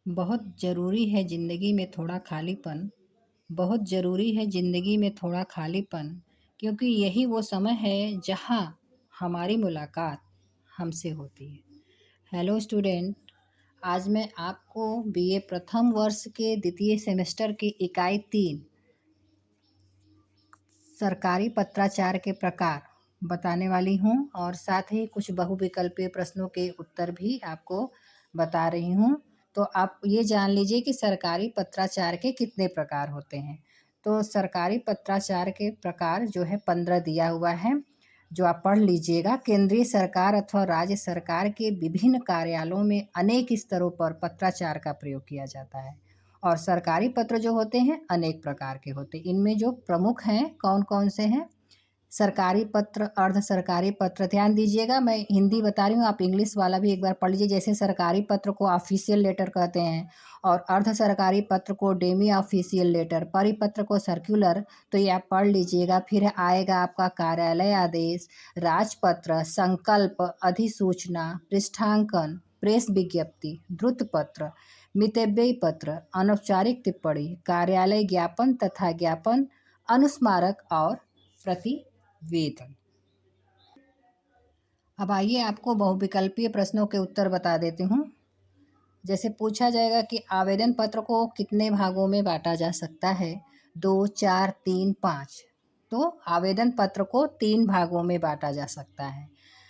बहुत ज़रूरी है ज़िंदगी में थोड़ा खालीपन, बहुत ज़रूरी है ज़िंदगी में थोड़ा खालीपन, क्योंकि यही वो समय है जहाँ हमारी मुलाकात हमसे होती है। हेलो स्टूडेंट, आज मैं आपको बीए प्रथम वर्ष के द्वितीय सेमेस्टर की इकाई 3 सरकारी पत्राचार के प्रकार बताने वाली हूँ और साथ ही कुछ बहुविकल्पीय प्रश्नों के उत्तर भी आपको बता रही हूँ। तो आप ये जान लीजिए कि सरकारी पत्राचार के कितने प्रकार होते हैं। तो सरकारी पत्राचार के प्रकार जो है 15 दिया हुआ है, जो आप पढ़ लीजिएगा। केंद्रीय सरकार अथवा राज्य सरकार के विभिन्न कार्यालयों में अनेक स्तरों पर पत्राचार का प्रयोग किया जाता है और सरकारी पत्र जो होते हैं अनेक प्रकार के होते हैं। इनमें जो प्रमुख हैं कौन कौन से हैं? सरकारी पत्र, अर्ध सरकारी पत्र। ध्यान दीजिएगा, मैं हिंदी बता रही हूँ, आप इंग्लिश वाला भी एक बार पढ़ लीजिए। जैसे सरकारी पत्र को ऑफिशियल लेटर कहते हैं और अर्ध सरकारी पत्र को डेमी ऑफिशियल लेटर, परिपत्र को सर्कुलर। तो ये आप पढ़ लीजिएगा। फिर आएगा आपका कार्यालय आदेश, राजपत्र, संकल्प, अधिसूचना, पृष्ठांकन, प्रेस विज्ञप्ति, द्रुत पत्र, मितव्ययी पत्र, अनौपचारिक टिप्पणी, कार्यालय ज्ञापन तथा ज्ञापन, अनुस्मारक और प्रतिवेदन। अब आइए आपको बहुविकल्पीय प्रश्नों के उत्तर बता देती हूँ। जैसे पूछा जाएगा कि आवेदन पत्र को कितने भागों में बांटा जा सकता है? 2, 4, 3, 5। तो आवेदन पत्र को 3 भागों में बांटा जा सकता है।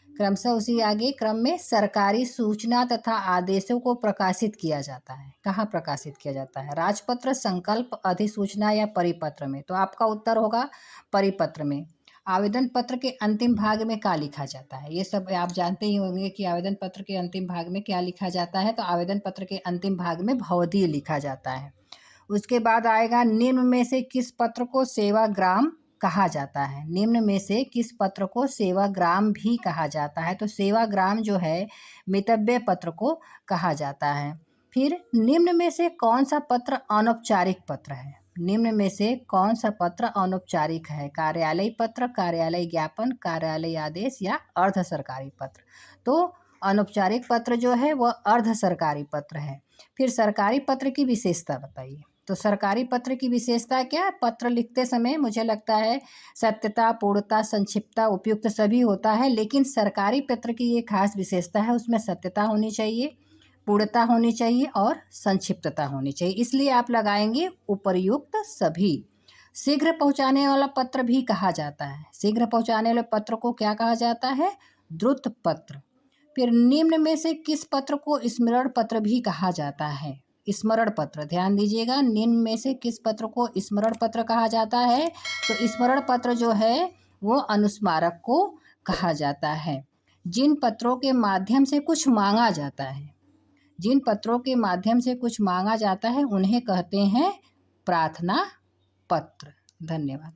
क्रमशः उसी आगे क्रम में सरकारी सूचना तथा आदेशों को प्रकाशित किया जाता है। कहाँ प्रकाशित किया जाता है? राजपत्र, संकल्प, अधिसूचना या परिपत्र में। तो आपका उत्तर होगा परिपत्र में। आवेदन पत्र के अंतिम भाग में क्या लिखा जाता है? ये सब आप जानते ही होंगे कि आवेदन पत्र के अंतिम भाग में क्या लिखा जाता है। तो आवेदन पत्र के अंतिम भाग में भवदीय लिखा जाता है। उसके बाद आएगा निम्न में से किस पत्र को सेवाग्राम कहा जाता है? निम्न में से किस पत्र को सेवाग्राम भी कहा जाता है? तो सेवाग्राम जो है मितव्यय पत्र को कहा जाता है। फिर निम्न में से कौन सा पत्र अनौपचारिक पत्र है? निम्न में से कौन सा पत्र अनौपचारिक है? कार्यालय पत्र, कार्यालय ज्ञापन, कार्यालय आदेश या अर्ध सरकारी पत्र। तो अनौपचारिक पत्र जो है वह अर्ध सरकारी पत्र है। फिर सरकारी पत्र की विशेषता बताइए। तो सरकारी पत्र की विशेषता क्या है? पत्र लिखते समय मुझे लगता है सत्यता, पूर्णता, संक्षिप्तता, उपयुक्त सभी होता है, लेकिन सरकारी पत्र की ये खास विशेषता है, उसमें सत्यता होनी चाहिए, पूर्णता होनी चाहिए और संक्षिप्तता होनी चाहिए। इसलिए आप लगाएंगे उपर्युक्त सभी। शीघ्र पहुंचाने वाला पत्र भी कहा जाता है। शीघ्र पहुंचाने वाले पत्र को क्या कहा जाता है? द्रुत पत्र। फिर निम्न में से किस पत्र को स्मरण पत्र भी कहा जाता है? स्मरण पत्र। ध्यान दीजिएगा, निम्न में से किस पत्र को स्मरण पत्र कहा जाता है? तो स्मरण पत्र जो है वो अनुस्मारक को कहा जाता है। जिन पत्रों के माध्यम से कुछ मांगा जाता है, जिन पत्रों के माध्यम से कुछ मांगा जाता है उन्हें कहते हैं प्रार्थना पत्र। धन्यवाद।